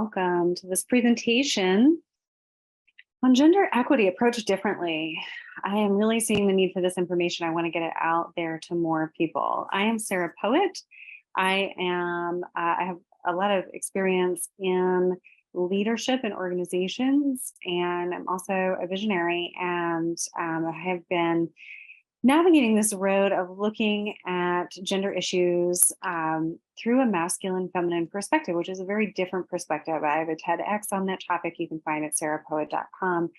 welcome to this presentation on gender equity approached differently. I am really seeing the need for this information. I want to get it out there to more people. I am Sarah Poet. I have a lot of experience in leadership and organizations, and I'm also a visionary, and I have been navigating this road of looking at gender issues through a masculine feminine perspective, which is a very different perspective. I have a TEDx on that topic you can find at sarahpoet.com.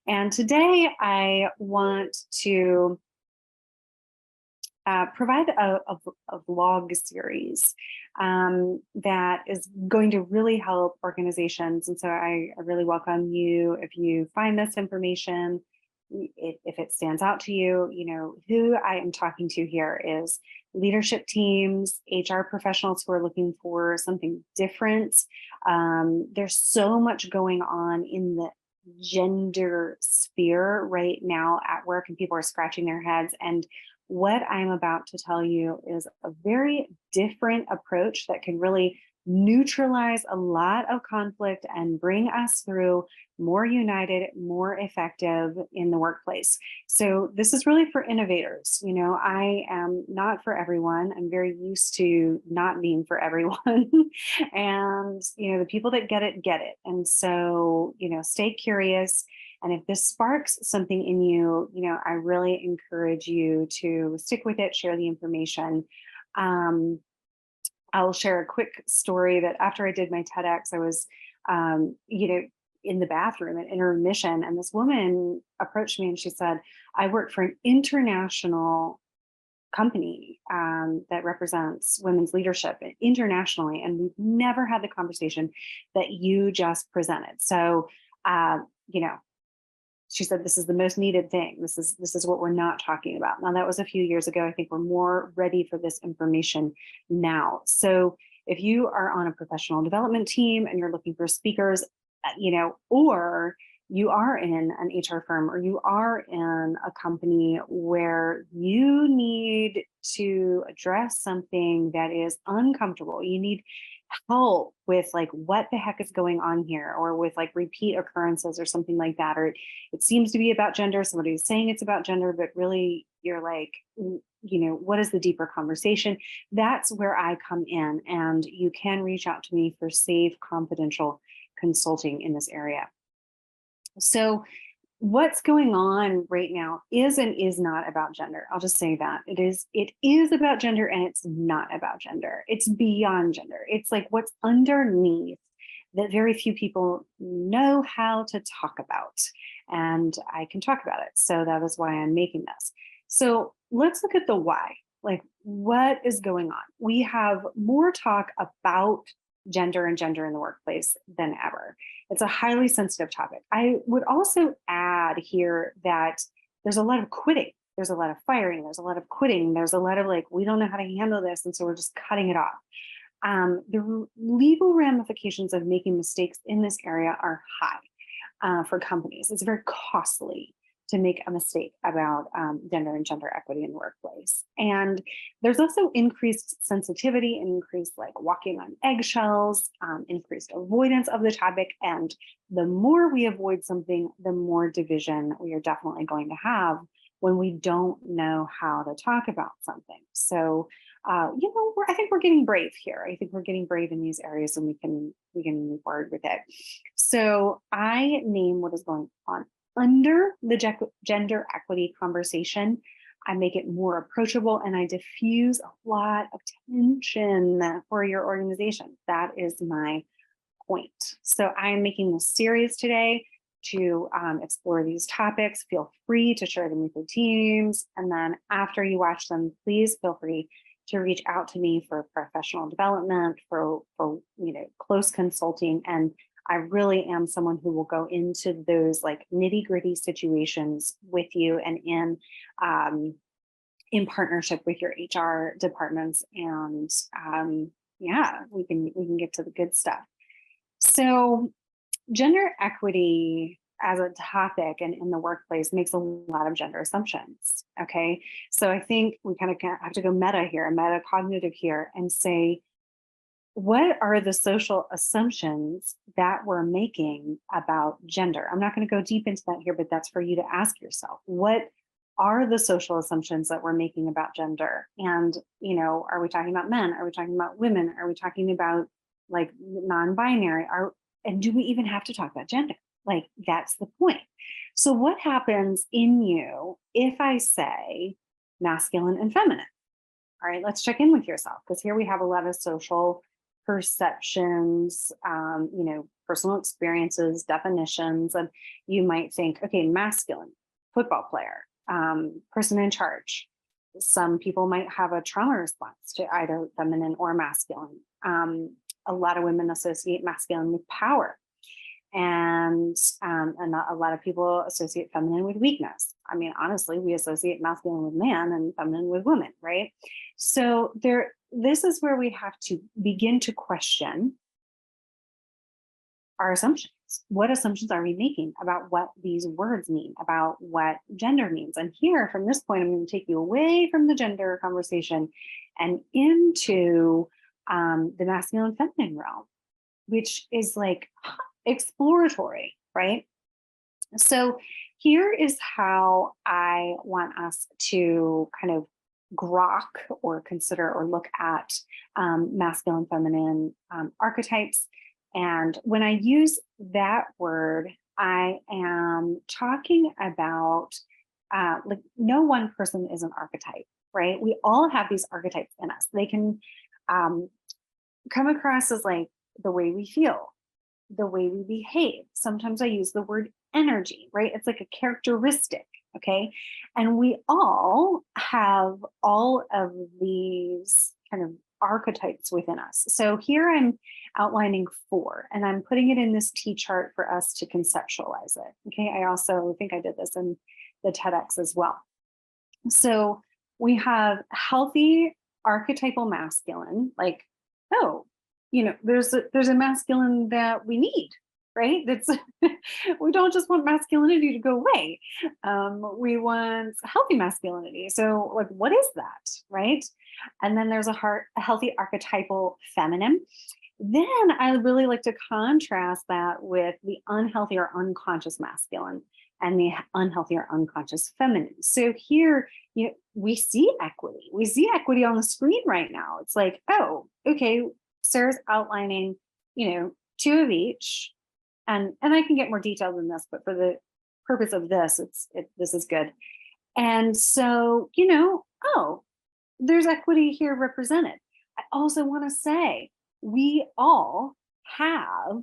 And today I want to provide a vlog series that is going to really help organizations. And so I really welcome you if you find this information. If it stands out to you, who I am talking to here is leadership teams, HR professionals who are looking for something different. There's so much going on in the gender sphere right now at work, and people are scratching their heads. And what I'm about to tell you is a very different approach that can really neutralize a lot of conflict and bring us through more united, more effective in the workplace. So this is really for innovators. I am not for everyone. I'm very used to not being for everyone. And, the people that get it, get it. And so, stay curious. And if this sparks something in you, I really encourage you to stick with it, share the information. I'll share a quick story that after I did my TEDx, I was, in the bathroom at intermission, and this woman approached me and she said, I work for an international company that represents women's leadership internationally, and we've never had the conversation that you just presented. So, she said, this is the most needed thing. This is what we're not talking about. Now, that was a few years ago. I think we're more ready for this information now. So if you are on a professional development team and you're looking for speakers, or you are in an HR firm, or you are in a company where you need to address something that is uncomfortable, you need help with what the heck is going on here, or with repeat occurrences or something like that, or it seems to be about gender, somebody's saying it's about gender, but really you're what is the deeper conversation? That's where I come in, and you can reach out to me for safe, confidential consulting in this area. So what's going on right now is and is not about gender. I'll just say that it is about gender, and it's not about gender. It's beyond gender. It's what's underneath that very few people know how to talk about, and I can talk about it. So that is why I'm making this. So let's look at the why. What is going on? We have more talk about gender and gender in the workplace than ever. It's a highly sensitive topic. I would also add here that there's a lot of quitting. There's a lot of firing. There's a lot of quitting. There's a lot of we don't know how to handle this, and so we're just cutting it off. The legal ramifications of making mistakes in this area are high for companies. It's very costly to make a mistake about gender and gender equity in the workplace. And there's also increased sensitivity, increased walking on eggshells, increased avoidance of the topic. And the more we avoid something, the more division we are definitely going to have when we don't know how to talk about something. So, I think we're getting brave here. I think we're getting brave in these areas, and we can move forward with it. So I name what is going on under the gender equity conversation. I make it more approachable, and I diffuse a lot of tension for your organization. That is my point. So I am making this series today to explore these topics. Feel free to share them with your teams. And then after you watch them, please feel free to reach out to me for professional development, for close consulting. And I really am someone who will go into those nitty-gritty situations with you, and in partnership with your HR departments. And we can get to the good stuff. So gender equity as a topic and in the workplace makes a lot of gender assumptions. Okay, so I think we kind of have to go meta here, metacognitive here, and say, what are the social assumptions that we're making about gender? I'm not going to go deep into that here, but that's for you to ask yourself. What are the social assumptions that we're making about gender? And, are we talking about men? Are we talking about women? Are we talking about like non-binary? And do we even have to talk about gender? Like, that's the point. So what happens in you if I say masculine and feminine? All right, let's check in with yourself, because here we have a lot of social perceptions, personal experiences, definitions, and you might think, okay, masculine, football player, person in charge. Some people might have a trauma response to either feminine or masculine. A lot of women associate masculine with power, and a lot of people associate feminine with weakness. I mean, honestly, we associate masculine with man and feminine with woman, right? So this is where we have to begin to question our assumptions. What assumptions are we making about what these words mean, about what gender means? And here, from this point, I'm going to take you away from the gender conversation and into the masculine feminine realm, which is like exploratory, right? So here is how I want us to kind of grok or consider or look at masculine, feminine archetypes. And when I use that word, I am talking about like no one person is an archetype, right? We all have these archetypes in us. They can come across as like the way we feel, the way we behave. Sometimes I use the word energy, right? It's like a characteristic, okay? And we all have all of these kind of archetypes within us. So here I'm outlining 4, and I'm putting it in this T chart for us to conceptualize it, okay? I also think I did this in the TEDx as well. So we have healthy archetypal masculine, like, oh, there's a masculine that we need, right? That's we don't just want masculinity to go away. We want healthy masculinity. So like, what is that, right? And then there's a healthy archetypal feminine. Then I really like to contrast that with the unhealthy or unconscious masculine and the unhealthy or unconscious feminine. So here, we see equity. We see equity on the screen right now. It's like, oh, okay, Sarah's outlining, 2 of each, and I can get more detailed than this, but for the purpose of this, this is good. And so, oh, there's equity here represented. I also want to say we all have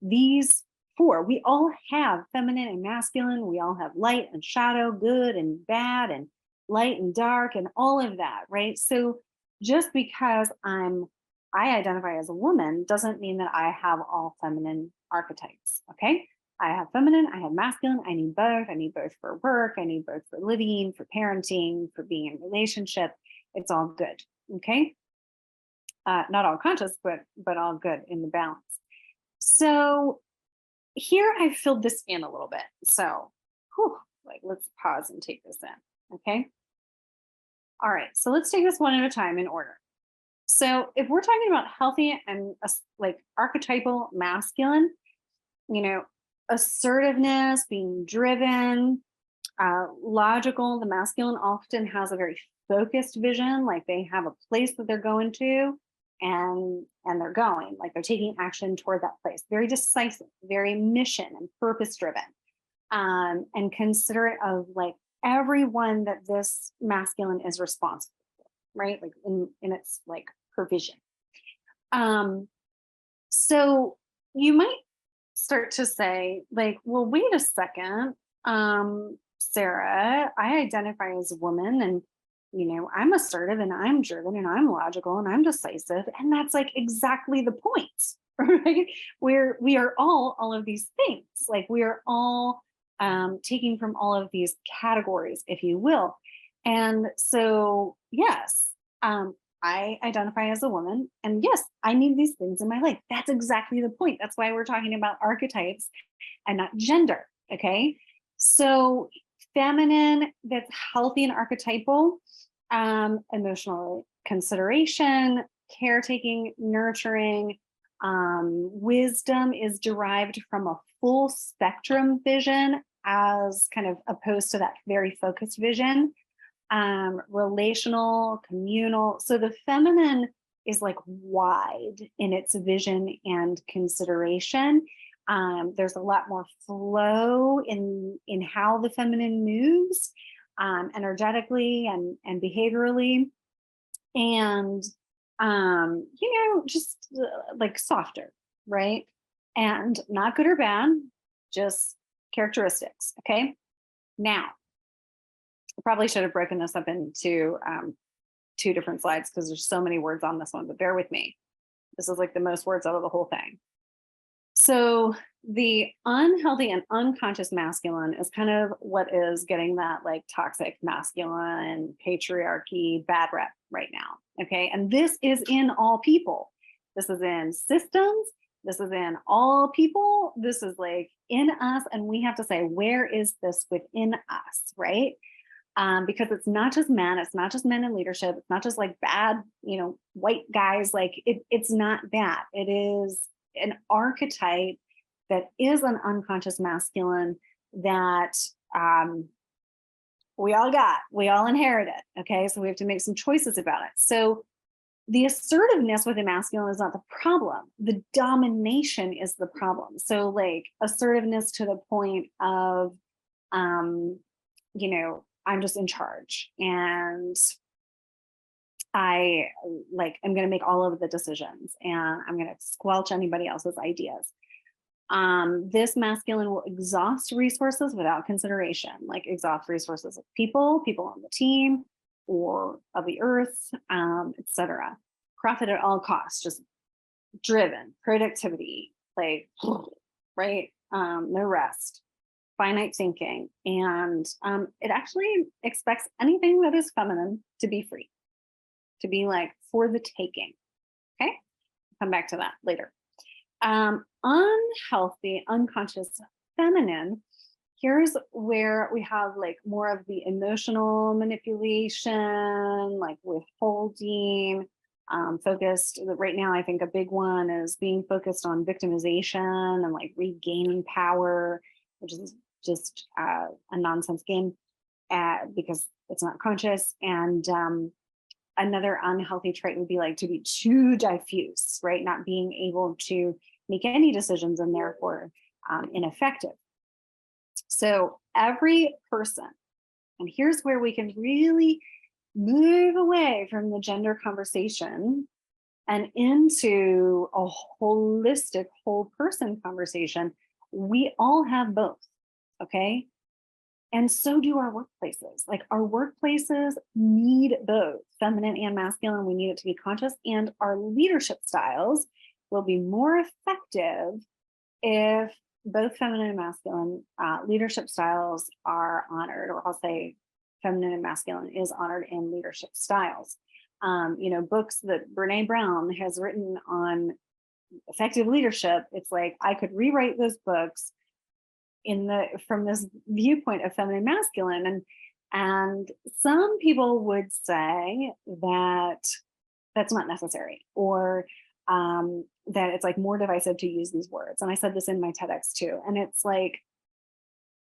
these 4. We all have feminine and masculine. We all have light and shadow, good and bad, and light and dark, and all of that, right? So just because I identify as a woman doesn't mean that I have all feminine archetypes, okay? I have feminine, I have masculine, I need both. I need both for work, I need both for living, for parenting, for being in a relationship. It's all good, okay? Not all conscious, but all good in the balance. So here I filled this in a little bit. So let's pause and take this in, okay? All right, so let's take this one at a time in order. So if we're talking about healthy and like archetypal masculine, assertiveness, being driven, logical, the masculine often has a very focused vision, like they have a place that they're going to, and they're going, like they're taking action toward that place. Very decisive, very mission and purpose driven, and considerate of like everyone that this masculine is responsible for, right? Like in its like provision. So you might start to say like, well, wait a second, Sarah, I identify as a woman, and I'm assertive and I'm driven and I'm logical and I'm decisive, and that's like exactly the point, right? We are all of these things. Like we are all taking from all of these categories, if you will. And so yes, I identify as a woman, and yes, I need these things in my life. That's exactly the point. That's why we're talking about archetypes and not gender, okay? So feminine, that's healthy and archetypal, emotional consideration, caretaking, nurturing. Wisdom is derived from a full spectrum vision as kind of opposed to that very focused vision. Relational, communal. So the feminine is like wide in its vision and consideration. There's a lot more flow in how the feminine moves, energetically and behaviorally, and just like softer, right? And not good or bad, just characteristics. Okay. Now, I probably should have broken this up into 2 different slides because there's so many words on this one, but bear with me. This is like the most words out of the whole thing. So the unhealthy and unconscious masculine is kind of what is getting that like toxic masculine patriarchy bad rep right now. Okay. And this is in all people. This is in systems. This is in all people. This is like in us. And we have to say, where is this within us? Right. Because it's not just men, it's not just men in leadership, it's not just like bad, white guys, like it's not that. It is an archetype that is an unconscious masculine that we all inherited. Okay, so we have to make some choices about it. So the assertiveness with the masculine is not the problem. The domination is the problem. So like assertiveness to the point of, I'm just in charge and I'm going to make all of the decisions and I'm going to squelch anybody else's ideas. This masculine will exhaust resources without consideration, like exhaust resources of people on the team or of the earth, etc. Profit at all costs, just driven, productivity, like, right? No rest. Finite thinking, and it actually expects anything that is feminine to be free, to be like for the taking. Okay, come back to that later. Unhealthy, unconscious feminine. Here's where we have like more of the emotional manipulation, like withholding, focused. Right now, I think a big one is being focused on victimization and like regaining power, which is just a nonsense game because it's not conscious. And another unhealthy trait would be like to be too diffuse, right? Not being able to make any decisions and therefore ineffective. So every person, and here's where we can really move away from the gender conversation and into a holistic whole person conversation. We all have both. Okay. And so do our workplaces. Like our workplaces need both feminine and masculine. We need it to be conscious, and our leadership styles will be more effective if both feminine and masculine leadership styles are honored, or I'll say feminine and masculine is honored in leadership styles. Books that Brene Brown has written on effective leadership, it's like I could rewrite those books from this viewpoint of feminine masculine, and some people would say that that's not necessary, or that it's like more divisive to use these words. And I said this in my TEDx too, and it's like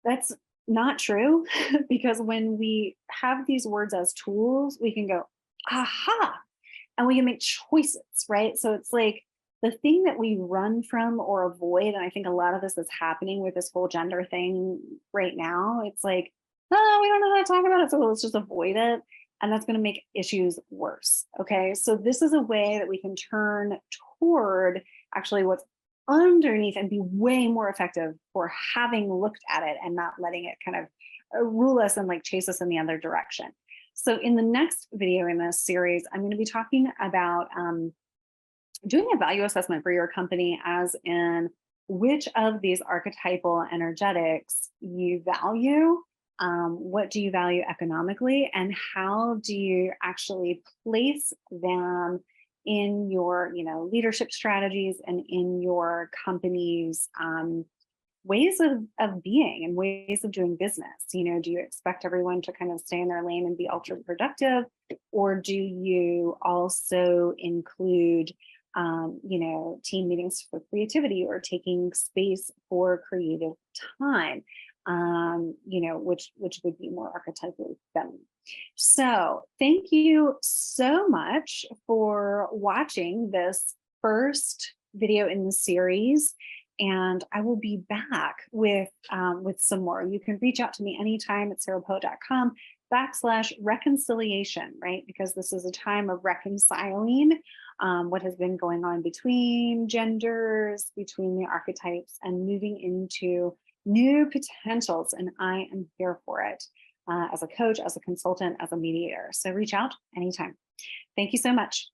that's not true because when we have these words as tools, we can go aha, and we can make choices, right? So it's like the thing that we run from or avoid, and I think a lot of this is happening with this whole gender thing right now. It's like, oh, we don't know how to talk about it, so let's just avoid it. And that's going to make issues worse. Okay, so this is a way that we can turn toward actually what's underneath and be way more effective for having looked at it and not letting it kind of rule us and like chase us in the other direction. So in the next video in this series, I'm going to be talking about doing a value assessment for your company, as in which of these archetypal energetics you value, what do you value economically, and how do you actually place them in your leadership strategies and in your company's ways of being and ways of doing business. You know, do you expect everyone to kind of stay in their lane and be ultra productive, or do you also include you know, team meetings for creativity or taking space for creative time, you know, which would be more archetypally feminine. So thank you so much for watching this first video in the series. And I will be back with some more. You can reach out to me anytime at sarahpoe.com/reconciliation, right? Because this is a time of reconciling what has been going on between genders, between the archetypes, and moving into new potentials. And I am here for it as a coach, as a consultant, as a mediator. So reach out anytime. Thank you so much.